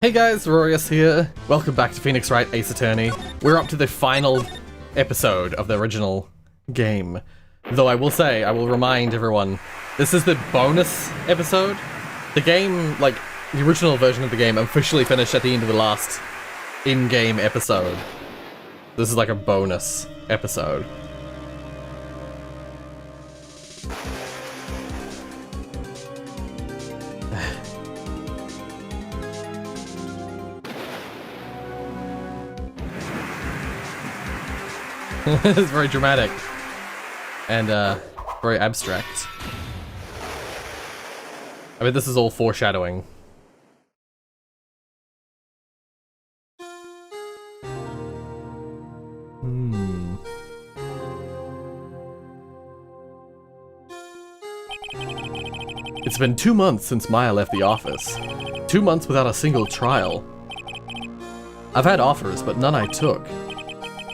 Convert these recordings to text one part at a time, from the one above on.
Hey guys, Rorius here. Welcome back to Phoenix Wright Ace Attorney. We're up to the final episode of the original game. Though I will say, I will remind everyone, this is the bonus episode. The game, like, the original version of the game officially finished at the end of the last in-game episode. This is like a bonus episode. It's very dramatic and very abstract. I mean, this is all foreshadowing. It's been 2 months since Maya left the office. 2 months without a single trial. I've had offers, but none I took.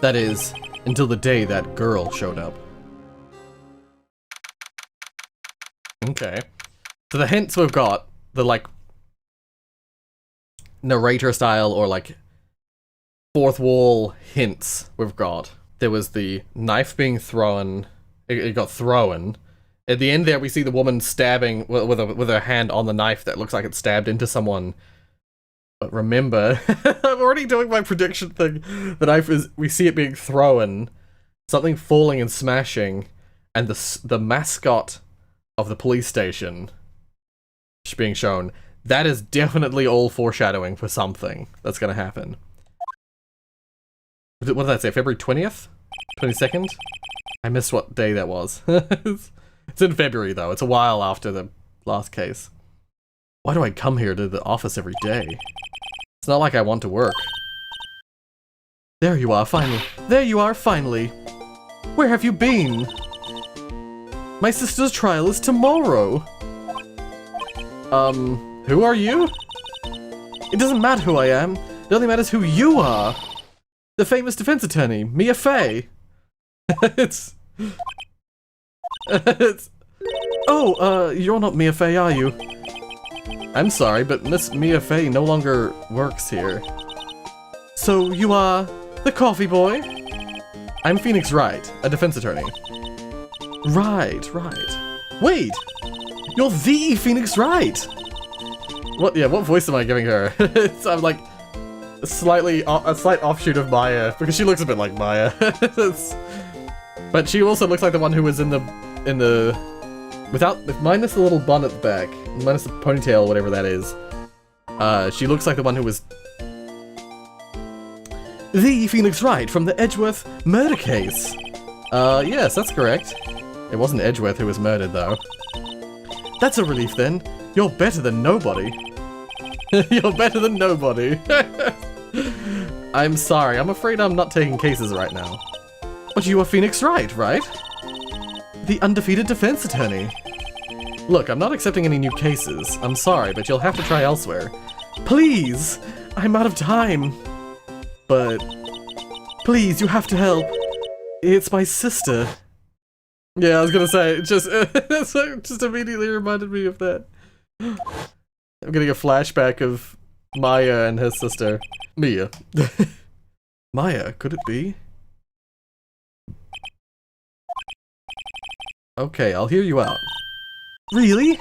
That is, until the day that girl showed up. Okay. So the hints we've got, the like narrator style or like fourth wall hints we've got. There was the knife being thrown, it got thrown. At the end there we see the woman stabbing with her hand on the knife that looks like it stabbed into someone. But remember, I'm already doing my prediction thing. The knife is, we see it being thrown, something falling and smashing, and the mascot of the police station being shown. That is definitely all foreshadowing for something that's gonna happen. What did I say, February 20th? 22nd? I missed what day that was. It's in February though, it's a while after the last case. Why do I come here to the office every day? It's not like I want to work. There you are, finally. There you are, finally. Where have you been? My sister's trial is tomorrow. Who are you? It doesn't matter who I am. It only matters who you are. The famous defense attorney, Mia Fey. Oh, you're not Mia Fey, are you? I'm sorry, but Miss Mia Fey no longer works here. So you are the coffee boy? I'm Phoenix Wright, a defense attorney. Right. Wait! You're the Phoenix Wright! What voice am I giving her? I'm like a slight offshoot of Maya, because she looks a bit like Maya. But she also looks like the one who was in the minus the little bun at the back, minus the ponytail, whatever that is. She looks like the one who was the Phoenix Wright from the Edgeworth murder case. Yes, that's correct. It wasn't Edgeworth who was murdered, though. That's a relief, then. You're better than nobody. You're better than nobody. I'm sorry, I'm afraid I'm not taking cases right now. But you are Phoenix Wright, right? The undefeated defense attorney. Look, I'm not accepting any new cases. I'm sorry, but you'll have to try elsewhere. Please! I'm out of time. But please, you have to help. It's my sister. Yeah, I was gonna say, it just immediately reminded me of that. I'm getting a flashback of Maya and her sister. Mia. Maya, could it be? Okay, I'll hear you out. Really?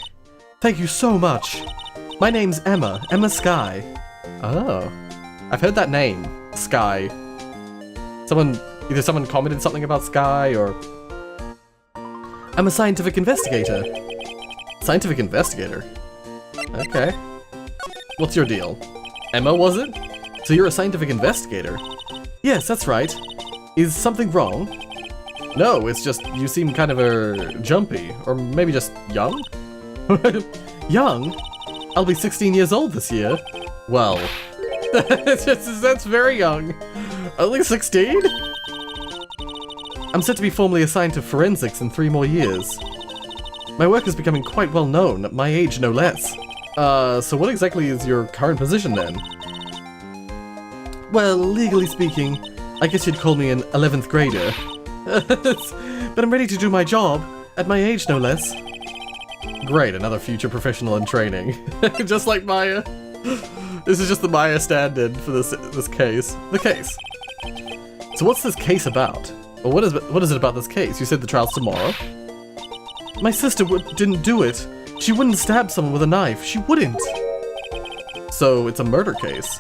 Thank you so much. My name's Emma Skye. Oh. I've heard that name, Skye. Either someone commented something about Skye, or... I'm a scientific investigator. Scientific investigator? Okay. What's your deal? Emma, was it? So you're a scientific investigator? Yes, that's right. Is something wrong? No, it's just you seem kind of jumpy, or maybe just young? Young? I'll be 16 years old this year. Well, that's very young. Only 16? I'm set to be formally assigned to forensics in 3 more years. My work is becoming quite well known, at my age no less. So what exactly is your current position then? Well, legally speaking, I guess you'd call me an 11th grader. But I'm ready to do my job, at my age no less. Great, another future professional in training. Just like Maya. This is just the Maya stand-in for this case. The case. So what's this case about? Or what is it about this case? You said the trial's tomorrow? My sister didn't do it. She wouldn't stab someone with a knife. She wouldn't. So it's a murder case.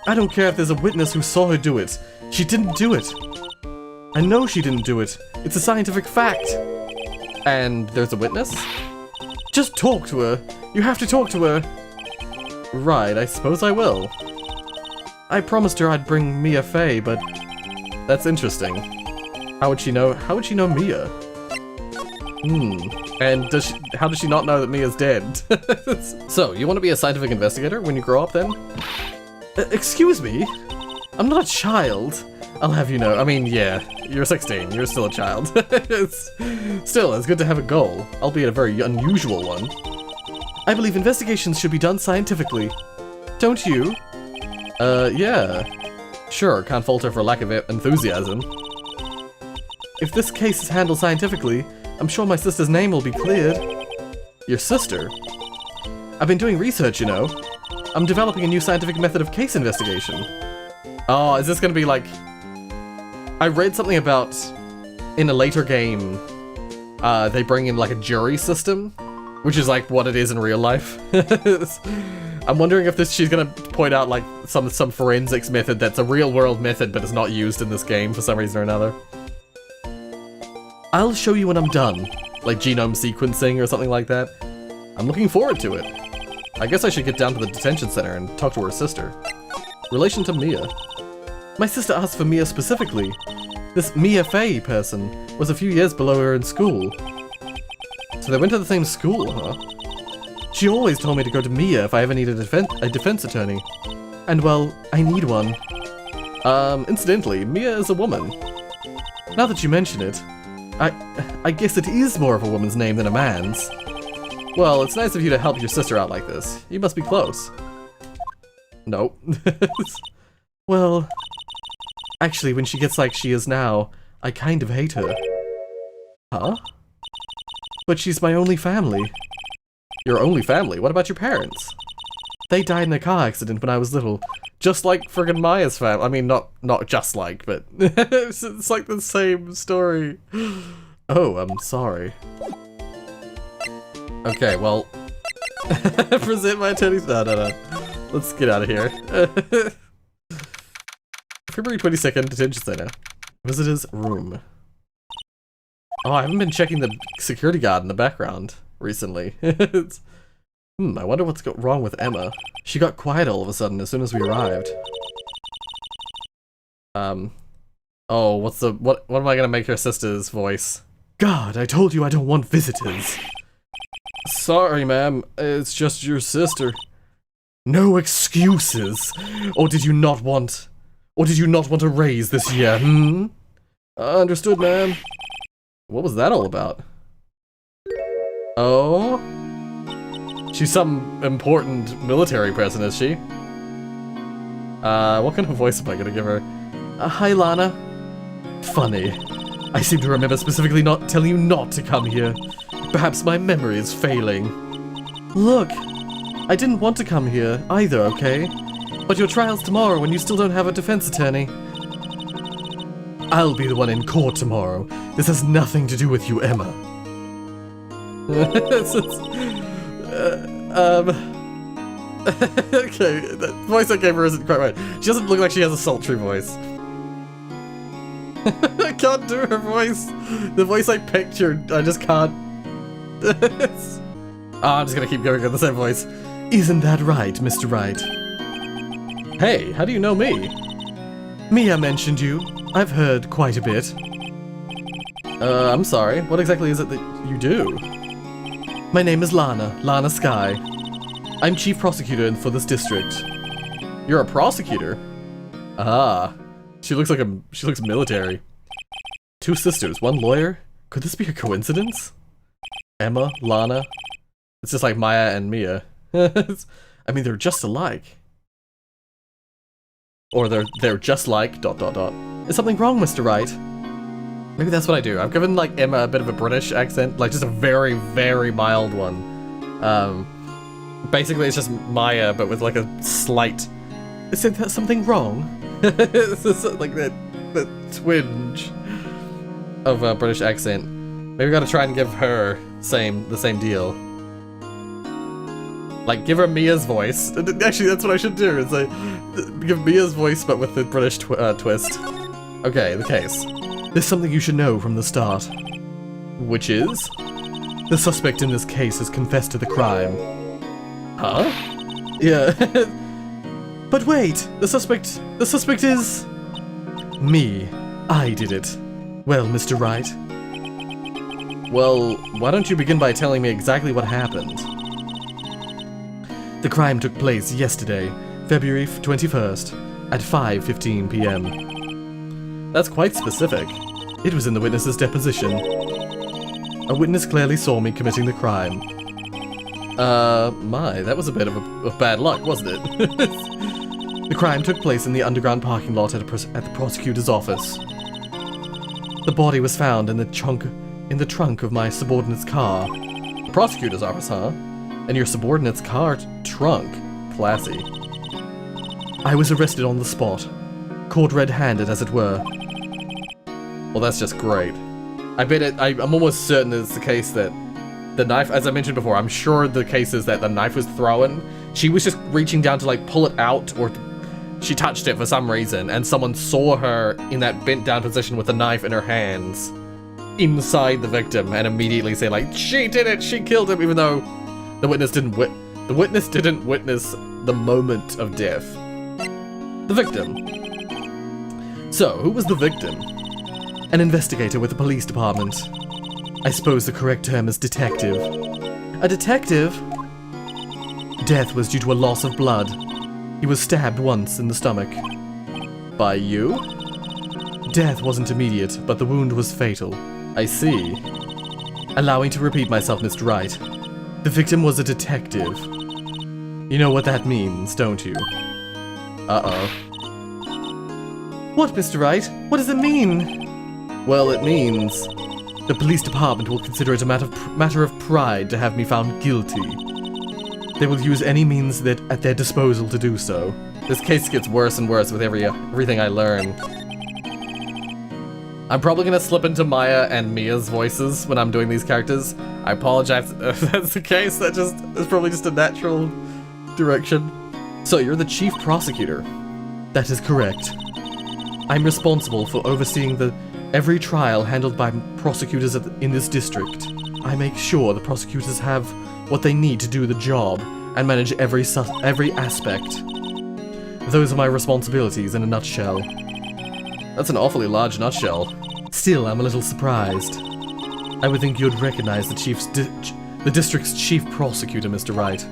I don't care if there's a witness who saw her do it. She didn't do it. I know she didn't do it. It's a scientific fact. And there's a witness? Just talk to her. You have to talk to her. Right, I suppose I will. I promised her I'd bring Mia Fey, but that's interesting. How would she know Mia? And how does she not know that Mia's dead? So, you want to be a scientific investigator when you grow up then? Excuse me? I'm not a child. I'll have you know. I mean, yeah, you're 16. You're still a child. Still, it's good to have a goal, albeit a very unusual one. I believe investigations should be done scientifically. Don't you? Yeah. Sure, can't falter for lack of enthusiasm. If this case is handled scientifically, I'm sure my sister's name will be cleared. Your sister? I've been doing research, you know. I'm developing a new scientific method of case investigation. Oh, is this gonna be like... I read something about, in a later game, they bring in like a jury system, which is like what it is in real life. I'm wondering if she's gonna point out like some forensics method that's a real world method but is not used in this game for some reason or another. I'll show you when I'm done, like genome sequencing or something like that. I'm looking forward to it. I guess I should get down to the detention center and talk to her sister. Relation to Mia. My sister asked for Mia specifically. This Mia Fey person was a few years below her in school. So they went to the same school, huh? She always told me to go to Mia if I ever needed a defense attorney. And well, I need one. Incidentally, Mia is a woman. Now that you mention it, I guess it is more of a woman's name than a man's. Well, it's nice of you to help your sister out like this. You must be close. Nope. Well, actually, when she gets like she is now, I kind of hate her. Huh? But she's my only family. Your only family? What about your parents? They died in a car accident when I was little. Just like friggin' Maya's family. I mean, not just like, but it's like the same story. Oh, I'm sorry. Okay, well... present my attorneys... No. Let's get out of here. February 22nd, detention center. Visitor's room. Oh, I haven't been checking the security guard in the background recently. I wonder what's wrong with Emma. She got quiet all of a sudden as soon as we arrived. Oh, what am I gonna make her sister's voice? God, I told you I don't want visitors. Sorry, ma'am. It's just your sister. No excuses. Or did you not want a raise this year, Understood, ma'am. What was that all about? Oh? She's some important military person, is she? What kind of voice am I gonna give her? Hi, Lana. Funny. I seem to remember specifically not telling you not to come here. Perhaps my memory is failing. Look, I didn't want to come here either, okay? But your trial's tomorrow and you still don't have a defense attorney. I'll be the one in court tomorrow. This has nothing to do with you, Emma. Okay, the voice I gave her isn't quite right. She doesn't look like she has a sultry voice. I can't do her voice. The voice I pictured, I just can't. I'm just gonna keep going with the same voice. Isn't that right, Mr. Wright? Hey, how do you know me? Mia mentioned you. I've heard quite a bit. I'm sorry. What exactly is it that you do? My name is Lana Skye. I'm chief prosecutor for this district. You're a prosecutor? Ah. She looks military. Two sisters, one lawyer? Could this be a coincidence? Emma, Lana. It's just like Maya and Mia. I mean, they're just alike. Or they're just like ... Is something wrong, Mr. Wright? Maybe that's what I do. I've given like Emma a bit of a British accent, like just a very, very mild one. Basically, it's just Maya, but with like a slight... Is there something wrong? It's just like that twinge of a British accent. Maybe we gotta try and give her the same deal. Like, give her Mia's voice. Actually, that's what I should do, is like, give Mia's voice, but with the British twist. Okay, the case. There's something you should know from the start. Which is? The suspect in this case has confessed to the crime. Huh? Yeah. But wait, the suspect is... me. I did it. Well, Mr. Wright. Well, why don't you begin by telling me exactly what happened? The crime took place yesterday, February 21st, at 5:15 p.m. That's quite specific. It was in the witness's deposition. A witness clearly saw me committing the crime. That was a bit of bad luck, wasn't it? The crime took place in the underground parking lot at the prosecutor's office. The body was found in the trunk of my subordinate's car. The prosecutor's office, huh? And your subordinate's car trunk. Classy. I was arrested on the spot. Caught red-handed, as it were. Well, that's just great. I'm almost certain it's the case that the knife, as I mentioned before, I'm sure the case is that the knife was thrown. She was just reaching down to like pull it out, or she touched it for some reason, and someone saw her in that bent down position with the knife in her hands inside the victim and immediately say like, she did it, she killed him, even though the witness didn't witness the moment of death. The victim. So, who was the victim? An investigator with the police department. I suppose the correct term is detective. A detective? Death was due to a loss of blood. He was stabbed once in the stomach. By you? Death wasn't immediate, but the wound was fatal. I see. Allowing to repeat myself, Mr. Wright. The victim was a detective. You know what that means, don't you? Uh-oh. What, Mr. Wright? What does it mean? Well, it means the police department will consider it a matter of pride to have me found guilty. They will use any means at their disposal to do so. This case gets worse and worse with everything I learn. I'm probably gonna slip into Maya and Mia's voices when I'm doing these characters. I apologize if that's the case. It's probably just a natural direction. So you're the chief prosecutor. That is correct. I'm responsible for overseeing every trial handled by prosecutors in this district. I make sure the prosecutors have what they need to do the job and manage every aspect. Those are my responsibilities in a nutshell. That's an awfully large nutshell. Still, I'm a little surprised. I would think you'd recognize the district's chief prosecutor, Mr. Wright.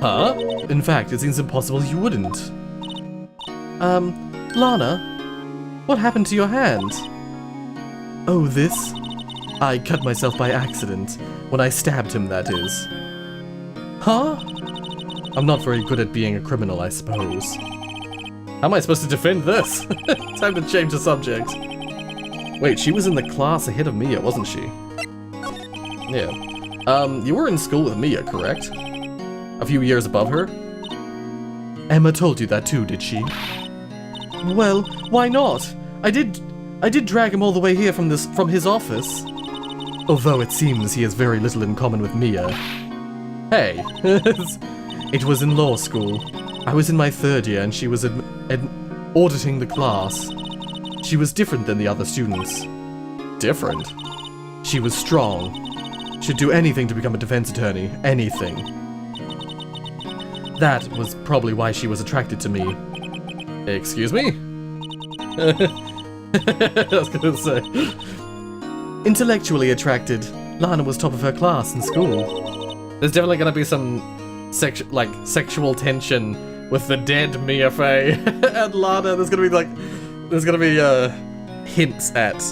Huh? In fact, it seems impossible you wouldn't. Lana? What happened to your hand? Oh, this? I cut myself by accident. When I stabbed him, that is. Huh? I'm not very good at being a criminal, I suppose. How am I supposed to defend this? Time to change the subject. Wait, she was in the class ahead of Mia, wasn't she? Yeah. You were in school with Mia, correct? A few years above her? Emma told you that too, did she? Well, why not? I did drag him all the way here from his office. Although it seems he has very little in common with Mia. Hey, it was in law school. I was in my third year and she was auditing the class. She was different than the other students. Different? She was strong. She'd do anything to become a defense attorney. Anything. That was probably why she was attracted to me. Excuse me? I was gonna say. Intellectually attracted, Lana was top of her class in school. There's definitely gonna be some sexual tension with the dead Mia Fey and Lana. There's gonna be hints at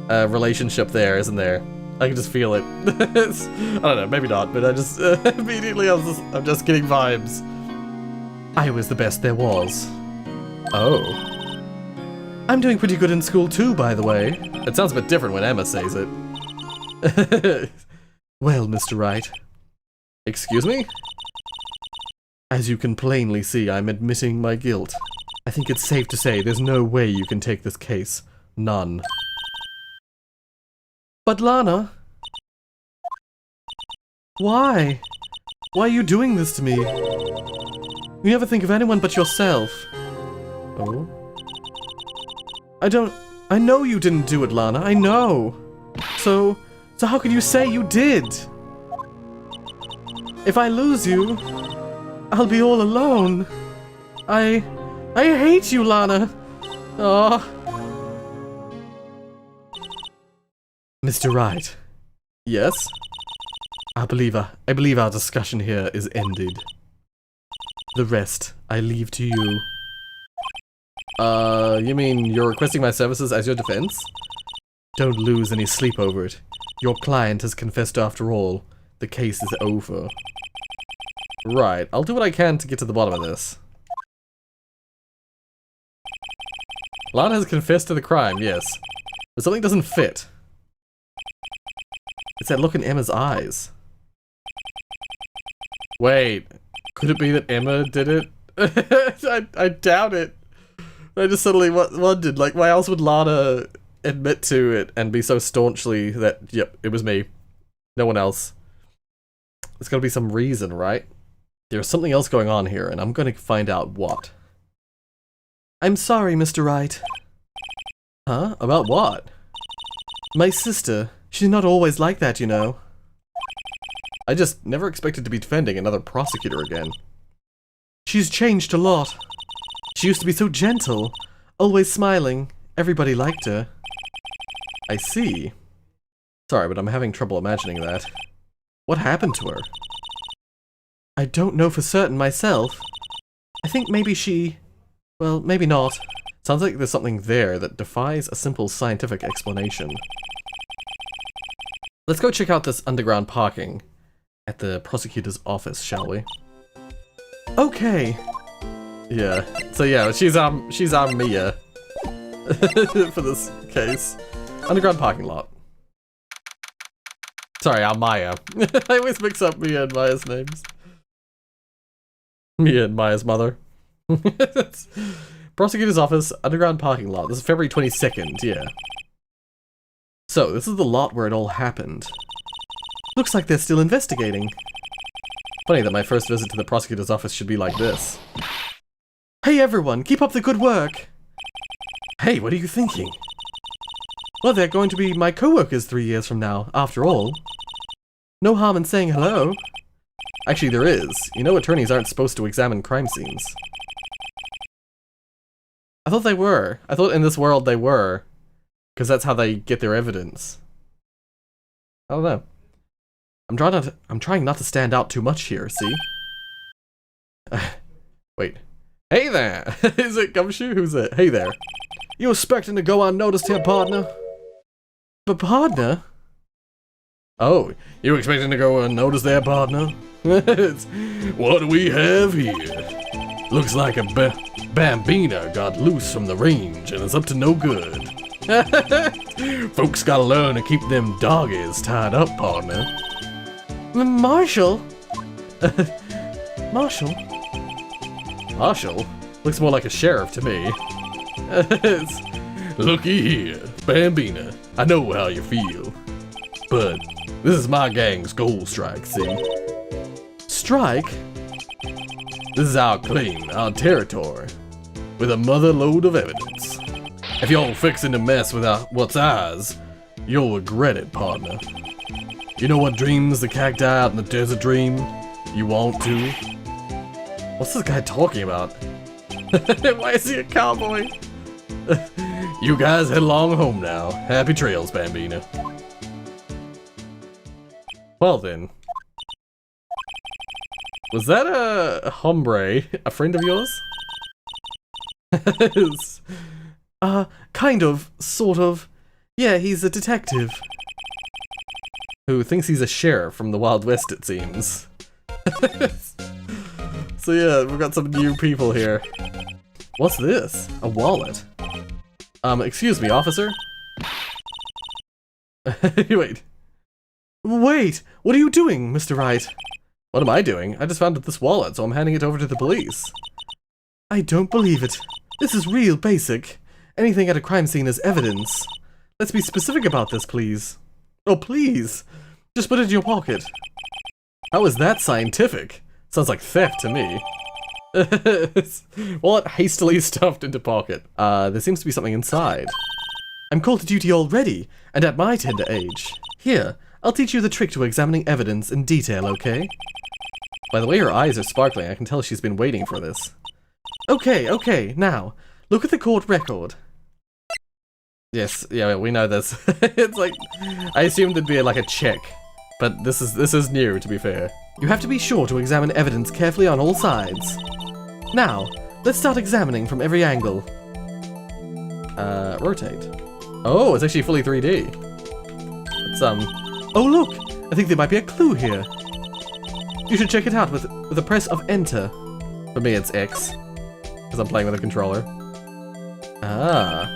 a relationship there, isn't there? I can just feel it. I don't know, maybe not, but I just immediately I'm just getting vibes. I was the best there was. Oh. I'm doing pretty good in school too, by the way. It sounds a bit different when Emma says it. Well, Mr. Wright. Excuse me? As you can plainly see, I'm admitting my guilt. I think it's safe to say there's no way you can take this case. None. But Lana... Why? Why are you doing this to me? You never think of anyone but yourself. Oh? I know you didn't do it, Lana. I know. So how can you say you did? If I lose you, I'll be all alone. I hate you, Lana. Oh. Mr. Wright. Yes? I believe our discussion here is ended. The rest, I leave to you. You mean you're requesting my services as your defense? Don't lose any sleep over it. Your client has confessed after all. The case is over. Right, I'll do what I can to get to the bottom of this. Lana has confessed to the crime, yes. But something doesn't fit. It's that look in Emma's eyes. Wait, could it be that Emma did it? I doubt it. I just suddenly wondered, like, why else would Lana admit to it and be so staunchly that, yep, it was me. No one else. There's gotta be some reason, right? There's something else going on here, and I'm gonna find out what. I'm sorry, Mr. Wright. Huh? About what? My sister. She's not always like that, you know. I just never expected to be defending another prosecutor again. She's changed a lot. She used to be so gentle, always smiling. Everybody liked her. I see. Sorry, but I'm having trouble imagining that. What happened to her? I don't know for certain myself. I think maybe she... well, maybe not. Sounds like there's something there that defies a simple scientific explanation. Let's go check out this underground parking at the prosecutor's office, shall we? Okay. Yeah. So yeah, she's Mia for this case. Underground parking lot. Sorry, I'm Maya. I always mix up Mia and Maya's names. Mia and Maya's mother. Prosecutor's office, underground parking lot. This is February 22nd, yeah. So, this is the lot where it all happened. Looks like they're still investigating. Funny that my first visit to the prosecutor's office should be like this. Hey everyone, keep up the good work! Hey, what are you thinking? Well, they're going to be my co-workers 3 years from now, after all. No harm in saying hello. Actually, there is. You know attorneys aren't supposed to examine crime scenes. I thought they were. I thought in this world they were. Because that's how they get their evidence. I don't know. I'm trying not to stand out too much here, see? Wait. Hey there! Is it Gumshoe? Who's it? Hey there. You expecting to go unnoticed here, partner? But partner? Oh, you expecting to go unnoticed there, partner? What do we have here? Looks like a bambina got loose from the range and is up to no good. Folks gotta learn to keep them doggies tied up, partner. Marshall? Marshall? Marshall? Looks more like a sheriff to me. Looky here, Bambina. I know how you feel. But this is my gang's gold strike, see? Strike? This is our claim, our territory, with a mother load of evidence. If y'all fixing to mess with what's ours, you'll regret it, partner. You know what dreams the cacti out in the desert dream? You want to? What's this guy talking about? Why is he a cowboy? You guys head along home now. Happy trails, Bambina. Well then. Was that a hombre, a friend of yours? Kind of, sort of. Yeah, he's a detective. Who thinks he's a sheriff from the Wild West, it seems. So yeah, we've got some new people here. What's this? A wallet? Excuse me, officer? Wait. Wait! What are you doing, Mr. Wright? What am I doing? I just found this wallet, so I'm handing it over to the police. I don't believe it. This is real basic. Anything at a crime scene is evidence. Let's be specific about this, please. Oh, please! Just put it in your pocket. How is that scientific? Sounds like theft to me. Wallet hastily stuffed into pocket. There seems to be something inside. I'm called to duty already, and at my tender age. Here, I'll teach you the trick to examining evidence in detail, okay? By the way her eyes are sparkling, I can tell she's been waiting for this. Okay, now, look at the court record. Yes, yeah, we know this. It's like, I assumed there'd be like a check, but this is new, to be fair. You have to be sure to examine evidence carefully on all sides. Now, let's start examining from every angle. Rotate. Oh, it's actually fully 3D. It's, oh look! I think there might be a clue here. You should check it out with a press of Enter. For me, it's X, because I'm playing with a controller. Ah.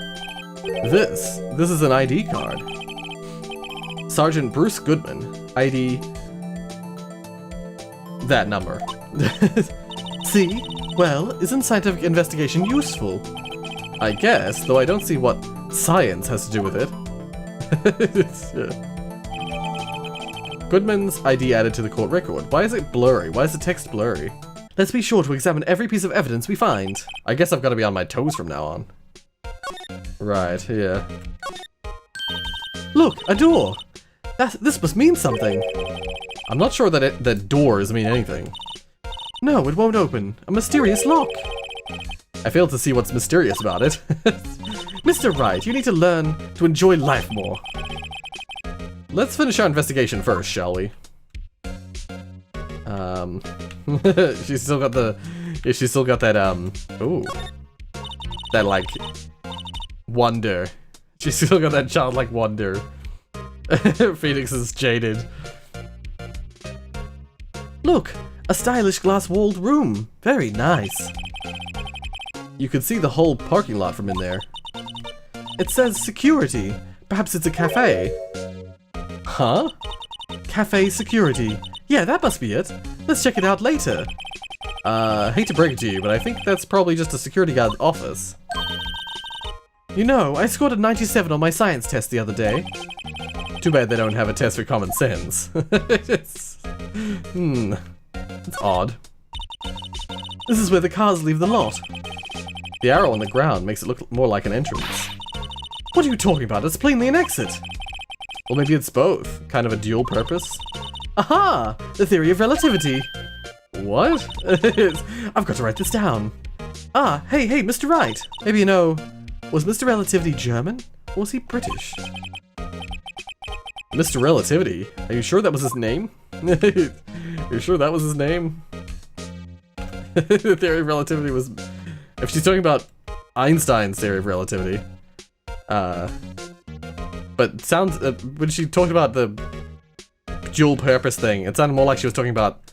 This is an ID card. Sergeant Bruce Goodman, ID... that number. See? Well, isn't scientific investigation useful? I guess, though I don't see what science has to do with it. Goodman's ID added to the court record. Why is it blurry? Why is the text blurry? Let's be sure to examine every piece of evidence we find. I guess I've got to be on my toes from now on. Right, yeah. Look, a door! This must mean something. I'm not sure that doors mean anything. No, it won't open. A mysterious lock. I fail to see what's mysterious about it. Mr. Wright, you need to learn to enjoy life more. Let's finish our investigation first, shall we? She's still got the... Yeah, she's still got that, ooh. That, like... wonder. She's still got that childlike wonder. Phoenix is jaded. Look! A stylish glass-walled room. Very nice. You could see the whole parking lot from in there. It says security. Perhaps it's a cafe. Huh? Cafe security. Yeah, that must be it. Let's check it out later. Hate to break it to you, but I think that's probably just a security guard's office. You know, I scored a 97 on my science test the other day. Too bad they don't have a test for common sense. It's odd. This is where the cars leave the lot. The arrow on the ground makes it look more like an entrance. What are you talking about? It's plainly an exit. Well, maybe it's both. Kind of a dual purpose. Aha! The Theory of Relativity. What? I've got to write this down. Ah, hey, Mr. Wright. Maybe you know, was Mr. Relativity German? Or was he British? Mr. Relativity? Are you sure that was his name? Are you sure that was his name? The Theory of Relativity was... If she's talking about Einstein's Theory of Relativity. But sounds... when she talked about the dual purpose thing, it sounded more like she was talking about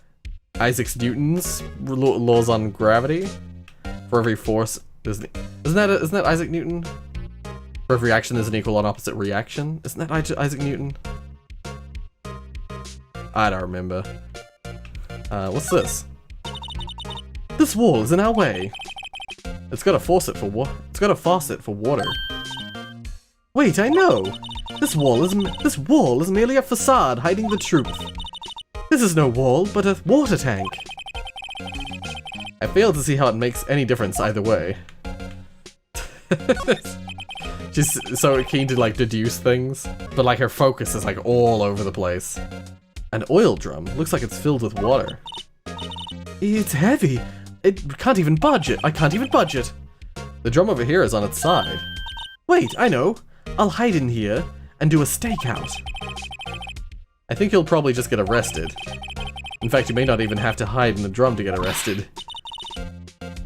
Isaac Newton's laws on gravity. For every force... Isn't that Isaac Newton? For every action there's an equal and opposite reaction? Isn't that Isaac Newton? I don't remember. What's this? This wall is in our way. It's got a faucet for water. Wait, I know. This wall is merely a facade hiding the truth. This is no wall, but a water tank. I fail to see how it makes any difference either way. She's so keen to like deduce things, but like her focus is like all over the place. An oil drum looks like it's filled with water. It's heavy. It can't even budge it. I can't even budge it. The drum over here is on its side. Wait, I know. I'll hide in here and do a stakeout. I think he'll probably just get arrested. In fact, you may not even have to hide in the drum to get arrested.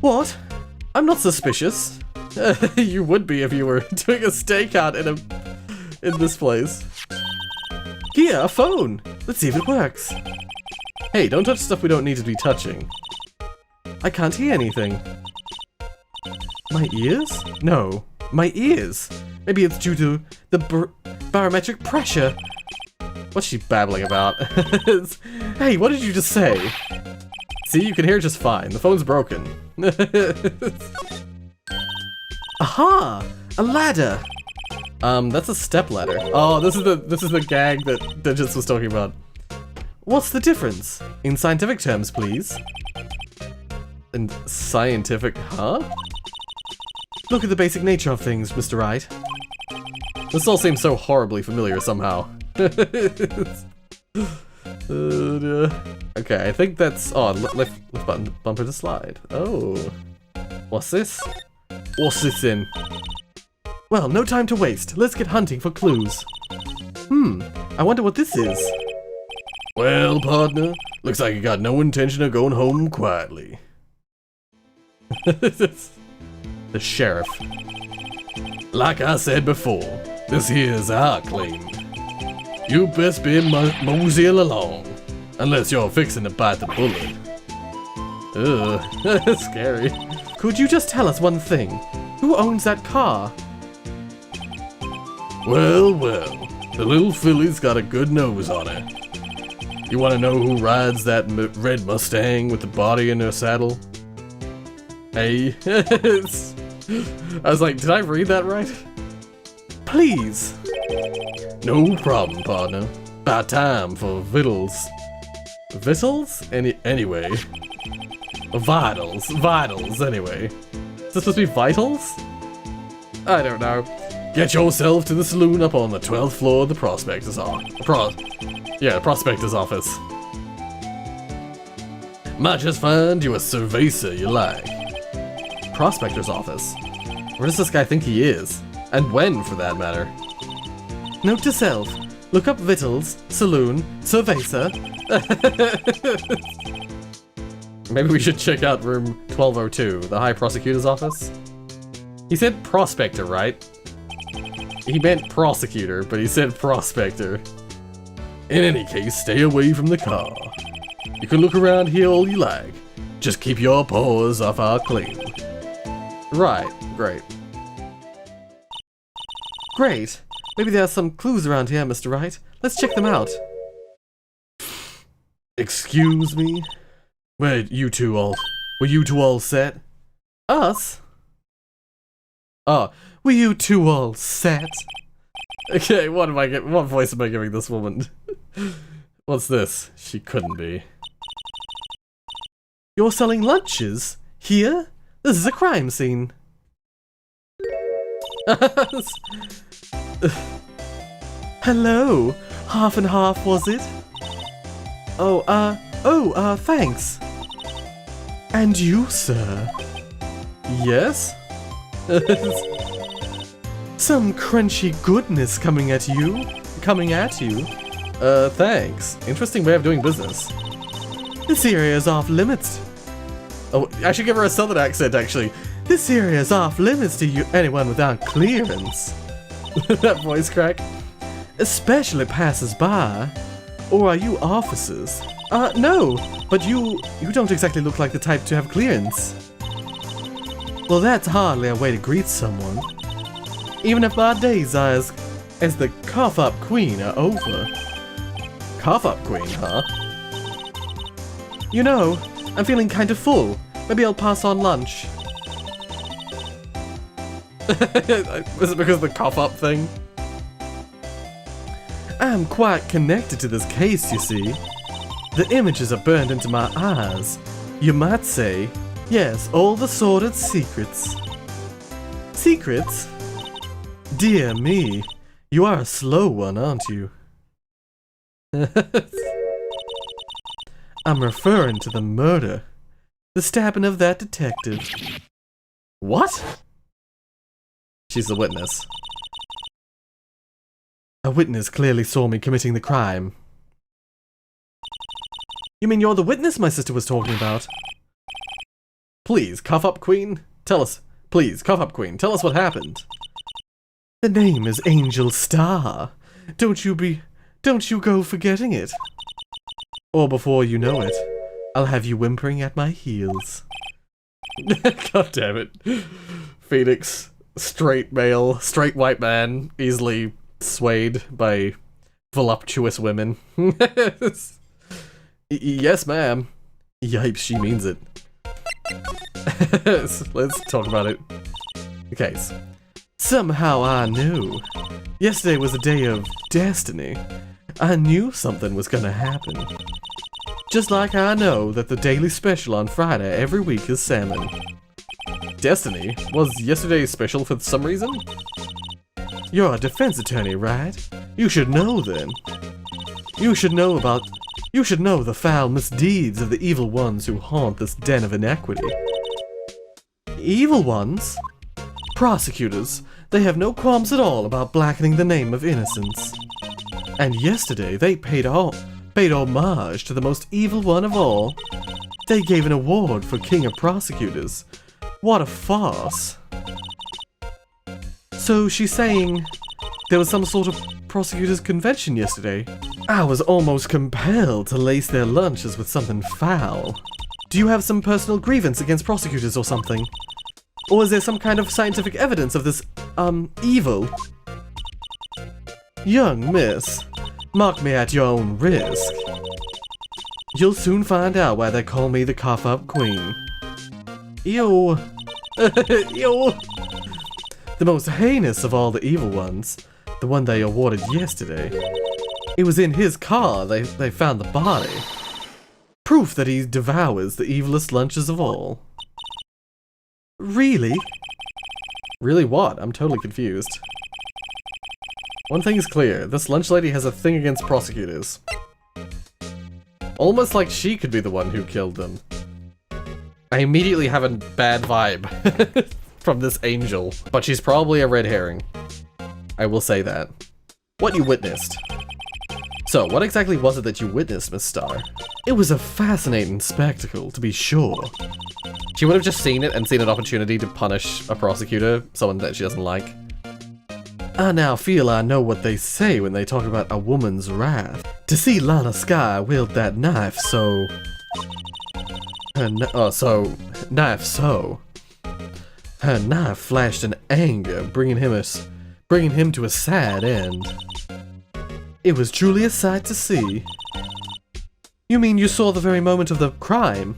What? I'm not suspicious. You would be if you were doing a stakeout in this place. Here, a phone. Let's see if it works. Hey, don't touch stuff we don't need to be touching. I can't hear anything. My ears? No, my ears. Maybe it's due to the barometric pressure. What's she babbling about? Hey, what did you just say? See, you can hear just fine. The phone's broken. Aha! A ladder! That's a step ladder. Oh, this is the gag that Digits was talking about. What's the difference? In scientific terms, please. In scientific, huh? Look at the basic nature of things, Mr. Wright. This all seems so horribly familiar somehow. Okay, I think that's... Oh, lift button, bumper to slide. Oh. What's this? What's this in? Well, no time to waste. Let's get hunting for clues. I wonder what this is. Well, partner, looks like you got no intention of going home quietly. The sheriff. Like I said before, this here's our claim. You best be moseying along, unless you're fixing to bite the bullet. Ugh, that's scary. Could you just tell us one thing? Who owns that car? Well, the little filly's got a good nose on her. You want to know who rides that red Mustang with the body in her saddle? Hey, I was like, did I read that right? Please. No problem, partner. About time for vittles. Vittles? Anyway. Vitals, anyway. Is this supposed to be vitals? I don't know. Get yourself to the saloon up on the 12th floor of the prospector's office. Prospector's office. Might just find you a cerveza you like. Prospector's office? Where does this guy think he is? And when, for that matter? Note to self. Look up Vittles, Saloon, Cerveza. Maybe we should check out room 1202, the High Prosecutor's office. He said Prospector, right? He meant Prosecutor, but he said Prospector. In any case, stay away from the car. You can look around here all you like. Just keep your paws off our claim. Right, great. Great. Maybe there are some clues around here, Mr. Wright. Let's check them out. Excuse me? Were you two all set? Us? Oh, were you two all set? Okay, what voice am I giving this woman? What's this? She couldn't be. You're selling lunches? Here? This is a crime scene. Hello. Half and half, was it? Thanks. And you, sir? Yes? Some crunchy goodness coming at you. Thanks. Interesting way of doing business. This area is off limits. Oh, I should give her a southern accent, actually. This area is off limits to anyone without clearance. That voice crack. Especially passers-by. Or are you officers? No, but you don't exactly look like the type to have clearance. Well, that's hardly a way to greet someone. Even if my days as the cough-up queen are over. Cough-up queen, huh? You know, I'm feeling kind of full. Maybe I'll pass on lunch. Is it because of the cough-up thing? I'm quite connected to this case, you see. The images are burned into my eyes. You might say, yes, all the sordid secrets. Secrets? Dear me, you are a slow one, aren't you? I'm referring to the murder. The stabbing of that detective. What? She's the witness. A witness clearly saw me committing the crime. You mean you're the witness my sister was talking about? Please, cough up queen. Tell us. Please, cough up queen. Tell us what happened. The name is Angel Star. Don't you go forgetting it. Or before you know it, I'll have you whimpering at my heels. God damn it. Phoenix, straight male, straight white man, easily swayed by voluptuous women. Yes, ma'am. Yipes, she means it. Let's talk about it. Okay, somehow I knew. Yesterday was a day of destiny. I knew something was gonna happen. Just like I know that the daily special on Friday every week is salmon. Destiny? Was yesterday's special for some reason? You're a defense attorney, right? You should know then. You should know the foul misdeeds of the evil ones who haunt this den of inequity. Evil ones? Prosecutors. They have no qualms at all about blackening the name of innocence. And yesterday they paid homage to the most evil one of all. They gave an award for King of Prosecutors. What a farce. So she's saying there was some sort of prosecutors' convention yesterday. I was almost compelled to lace their lunches with something foul. Do you have some personal grievance against prosecutors or something? Or is there some kind of scientific evidence of this, evil? Young miss, mark me at your own risk. You'll soon find out why they call me the cough-up queen. Ew. Ew. The most heinous of all the evil ones, the one they awarded yesterday. It was in his car they found the body. Proof that he devours the evilest lunches of all. Really? Really what? I'm totally confused. One thing is clear, this lunch lady has a thing against prosecutors. Almost like she could be the one who killed them. I immediately have a bad vibe from this angel, but she's probably a red herring. I will say that. What you witnessed. So, what exactly was it that you witnessed, Miss Star? It was a fascinating spectacle, to be sure. She would have just seen it and seen an opportunity to punish a prosecutor, someone that she doesn't like. I now feel I know what they say when they talk about a woman's wrath. To see Lana Skye wield that knife so... Her knife flashed in anger, bringing him to a sad end. It was truly a sight to see. You mean you saw the very moment of the crime?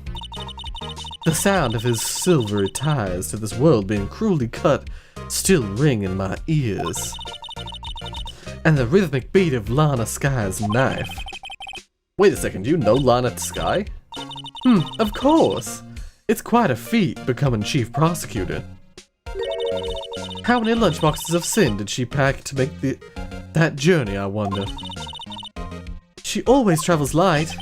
The sound of his silvery ties to this world being cruelly cut still ring in my ears. And the rhythmic beat of Lana Skye's knife. Wait a second, do you know Lana Skye? Of course. It's quite a feat becoming chief prosecutor. How many lunchboxes of sin did she pack to make that journey, I wonder? She always travels light.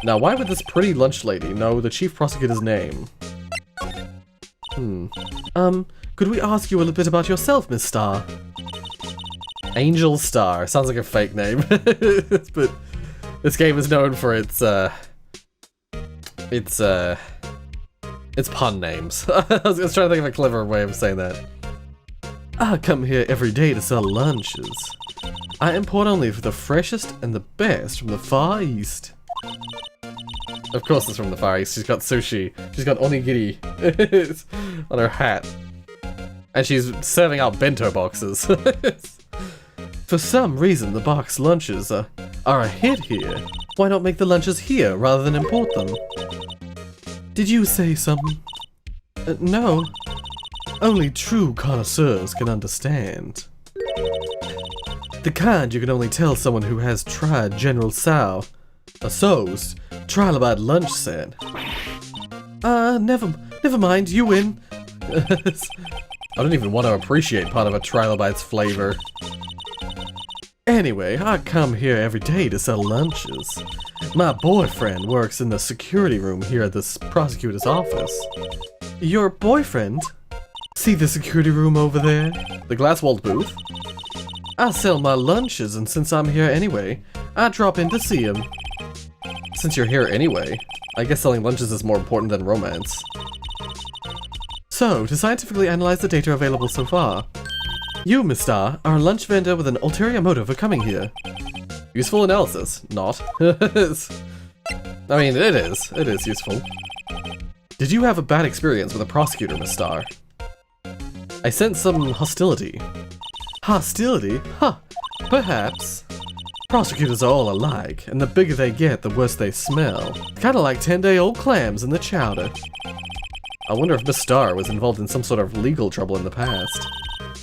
Now, why would this pretty lunch lady know the chief prosecutor's name? Could we ask you a little bit about yourself, Miss Star? Angel Star. Sounds like a fake name. But this game is known for its pun names. I was trying to think of a clever way of saying that. I come here every day to sell lunches. I import only for the freshest and the best from the Far East. Of course it's from the Far East. She's got sushi. She's got onigiri on her hat. And she's serving out bento boxes. For some reason, the box lunches are a hit here. Why not make the lunches here rather than import them? Did you say something? No. Only true connoisseurs can understand. The kind you can only tell someone who has tried General Tso's trilobite lunch set. Never mind, you win. I don't even want to appreciate part of a trilobite's flavor. Anyway, I come here every day to sell lunches. My boyfriend works in the security room here at this prosecutor's office. Your boyfriend? See the security room over there? The glass-walled booth? I sell my lunches, and since I'm here anyway, I drop in to see him. Since you're here anyway, I guess selling lunches is more important than romance. So, to scientifically analyze the data available so far, you, Miss Star, are a lunch vendor with an ulterior motive for coming here. Useful analysis. Not. I mean, it is. It is useful. Did you have a bad experience with a prosecutor, Miss Star? I sense some hostility. Hostility? Huh. Perhaps. Prosecutors are all alike, and the bigger they get, the worse they smell. Kinda like 10-day-old clams in the chowder. I wonder if Miss Star was involved in some sort of legal trouble in the past.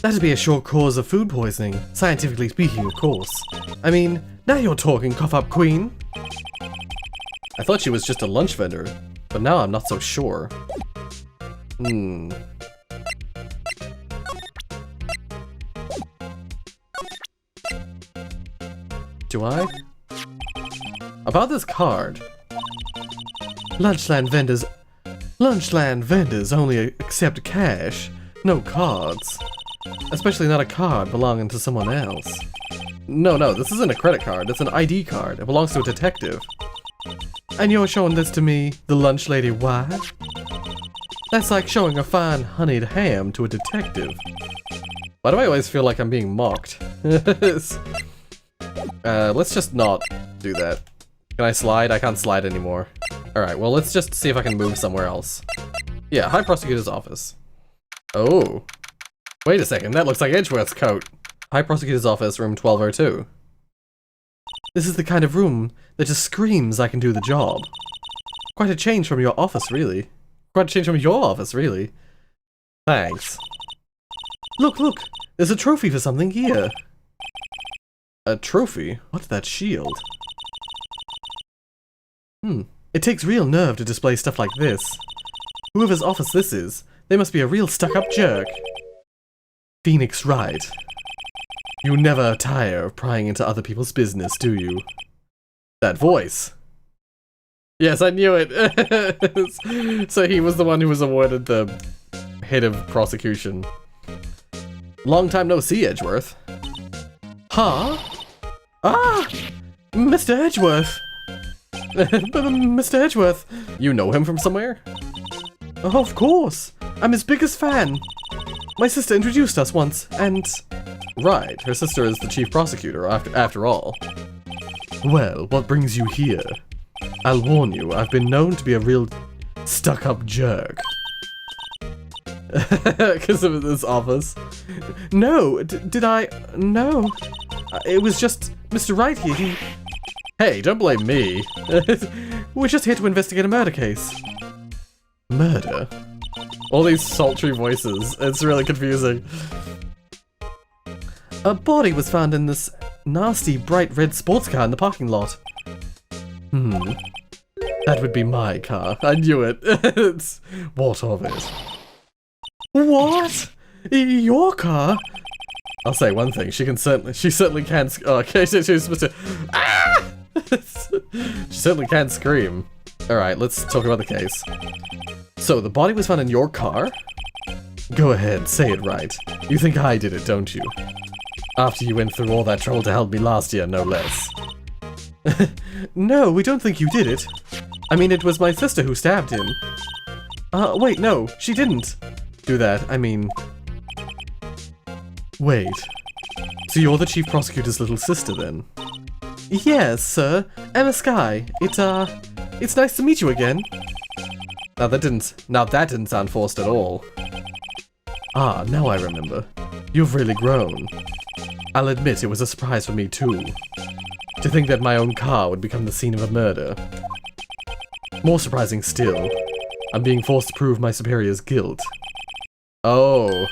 That'd be a sure cause of food poisoning, scientifically speaking, of course. I mean, now you're talking, cough-up queen. I thought she was just a lunch vendor, but now I'm not so sure. Do I? About this card. Lunchland vendors only accept cash, no cards. Especially not a card belonging to someone else. No, this isn't a credit card, it's an ID card. It belongs to a detective. And you're showing this to me, the lunch lady, why? That's like showing a fine honeyed ham to a detective. Why do I always feel like I'm being mocked? Let's just not do that. Can I slide? I can't slide anymore. Alright, well let's just see if I can move somewhere else. Yeah, High Prosecutor's office. Oh. Wait a second, that looks like Edgeworth's coat. High Prosecutor's office, room 1202. This is the kind of room that just screams I can do the job. Quite a change from your office, really. Quite a change from your office, really. Thanks. Look, there's a trophy for something here. A trophy? What's that shield? It takes real nerve to display stuff like this. Whoever's office this is, they must be a real stuck-up jerk. Phoenix Wright. You never tire of prying into other people's business, do you? That voice. Yes, I knew it. So he was the one who was awarded the head of prosecution. Long time no see, Edgeworth. Huh? Ah! Mr. Edgeworth! Mr. Edgeworth! You know him from somewhere? Oh, of course! I'm his biggest fan! My sister introduced us once, and... Right, her sister is the chief prosecutor, after all. Well, what brings you here? I'll warn you, I've been known to be a real stuck-up jerk. Because of this office. No, did I? No. It was just Mr. Wright here, he... Hey, don't blame me. We're just here to investigate a murder case. Murder? All these sultry voices, it's really confusing. A body was found in this nasty bright red sports car in the parking lot. That would be my car. I knew it. What of it? What? Your car? I'll say one thing. She certainly can. Oh, okay, she's supposed to. Ah! She certainly can scream. All right, let's talk about the case. So the body was found in your car? Go ahead, say it right. You think I did it, don't you? After you went through all that trouble to help me last year, no less. No, we don't think you did it. I mean, it was my sister who stabbed him. Wait, no, she didn't do that. I mean... Wait. So you're the chief prosecutor's little sister, then? Yes, sir. Emma Skye. It's nice to meet you again. Now that didn't sound forced at all. Ah, now I remember. You've really grown. I'll admit it was a surprise for me too. To think that my own car would become the scene of a murder. More surprising still, I'm being forced to prove my superior's guilt. Oh.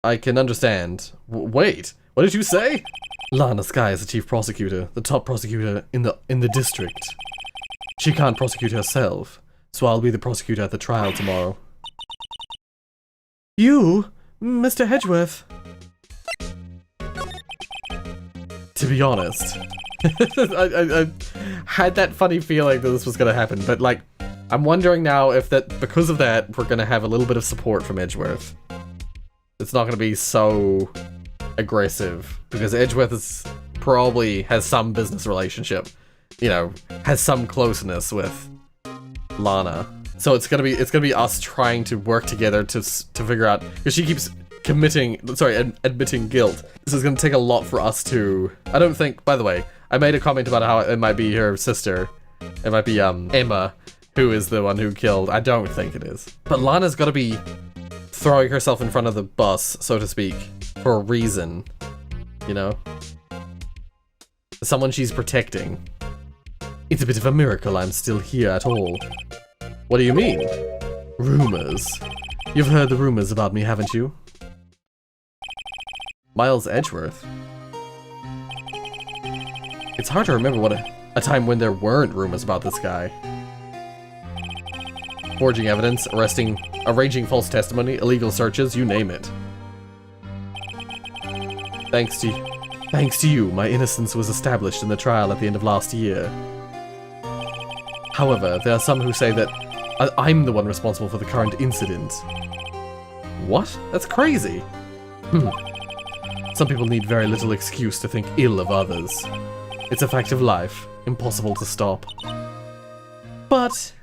I can understand. Wait, what did you say? Lana Skye is the chief prosecutor, the top prosecutor in the district. She can't prosecute herself, so I'll be the prosecutor at the trial tomorrow. You? Mr. Edgeworth? To be honest, I had that funny feeling that this was gonna happen, but like, I'm wondering now if because of that, we're gonna have a little bit of support from Edgeworth. It's not gonna be so aggressive, because Edgeworth probably has some business relationship, you know, has some closeness with Lana. So it's gonna be us trying to work together to figure out, because she keeps admitting guilt. This is gonna take a lot for us to... I don't think, by the way, I made a comment about how it might be her sister. It might be Emma, who is the one who killed. I don't think it is. But Lana's gotta be throwing herself in front of the bus, so to speak, for a reason, you know? Someone she's protecting. It's a bit of a miracle I'm still here at all. What do you mean? Rumors. You've heard the rumors about me, haven't you? Miles Edgeworth. It's hard to remember what a time when there weren't rumors about this guy. Forging evidence, arranging false testimony, illegal searches, you name it. Thanks to you, my innocence was established in the trial at the end of last year. However, there are some who say that I'm the one responsible for the current incident. What? That's crazy. Some people need very little excuse to think ill of others. It's a fact of life, impossible to stop. But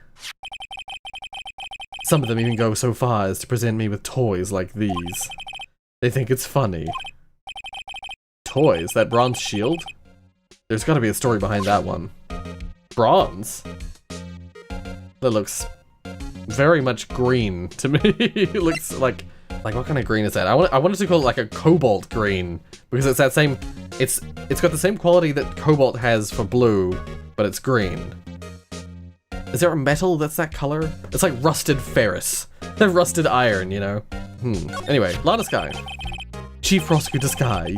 some of them even go so far as to present me with toys like these. They think it's funny. Toys? That bronze shield? There's gotta be a story behind that one. Bronze? That looks very much green to me. It looks like what kind of green is that? I wanted to call it like a cobalt green, because it's that same, it's got the same quality that cobalt has for blue, but it's green. Is there a metal that's that color? It's like rusted ferrous. Rusted iron, you know? Anyway, Lana Skye. Chief Prosecutor Skye.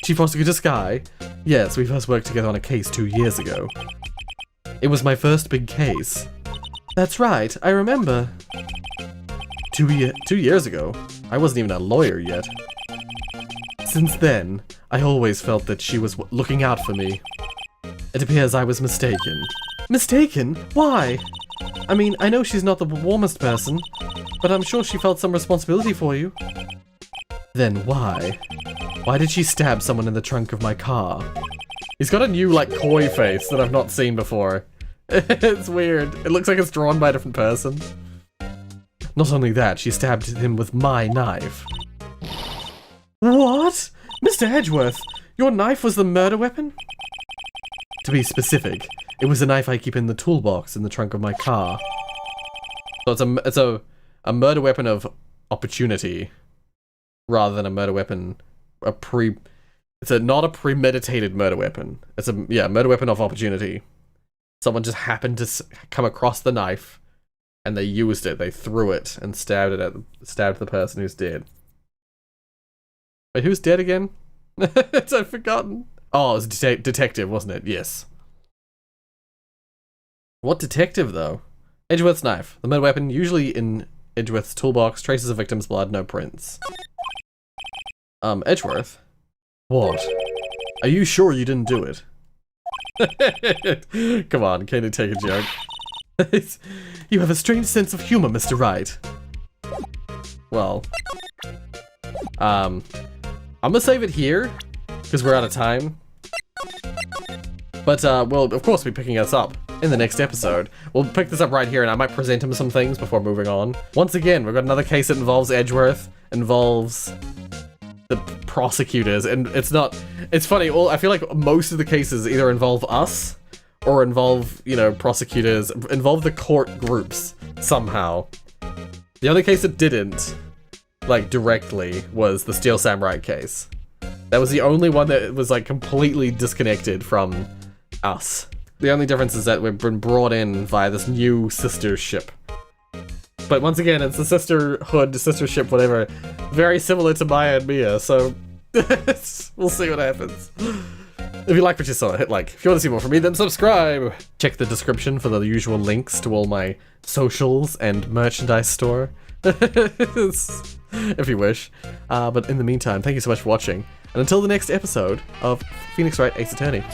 Chief Prosecutor Skye? Yes, we first worked together on a case 2 years ago. It was my first big case. That's right, I remember. 2 years ago? I wasn't even a lawyer yet. Since then, I always felt that she was looking out for me. It appears I was mistaken. Mistaken? Why? I mean, I know she's not the warmest person, but I'm sure she felt some responsibility for you. Then why? Why did she stab someone in the trunk of my car? He's got a new, like, coy face that I've not seen before. It's weird. It looks like it's drawn by a different person. Not only that, she stabbed him with my knife. What? Mr. Edgeworth, your knife was the murder weapon? To be specific, it was a knife I keep in the toolbox in the trunk of my car. So it's a murder weapon of opportunity, rather than a murder weapon, it's not a premeditated murder weapon. It's a murder weapon of opportunity. Someone just happened to come across the knife, and they used it. They threw it and stabbed the person who's dead. Wait, who's dead again? I've forgotten. Oh, it was detective, wasn't it? Yes. What detective, though? Edgeworth's knife. The murder weapon, usually in Edgeworth's toolbox, traces of victim's blood, no prints. Edgeworth? What? Are you sure you didn't do it? Come on, can't you take a joke? You have a strange sense of humor, Mr. Wright. Well, I'm gonna save it here, because we're out of time. But, we'll, of course, be picking us up in the next episode. We'll pick this up right here, and I might present him some things before moving on. Once again, we've got another case that involves Edgeworth, involves the prosecutors, and it's funny, I feel like most of the cases either involve us, or involve, you know, prosecutors, involve the court groups, somehow. The only case that didn't, like, directly, was the Steel Samurai case. That was the only one that was, like, completely disconnected from us. The only difference is that we've been brought in via this new sister ship. But once again, it's the sister ship, whatever. Very similar to Maya and Mia, so we'll see what happens. If you like what you saw, hit like. If you want to see more from me, then subscribe! Check the description for the usual links to all my socials and merchandise store. If you wish. But in the meantime, thank you so much for watching. And until the next episode of Phoenix Wright Ace Attorney.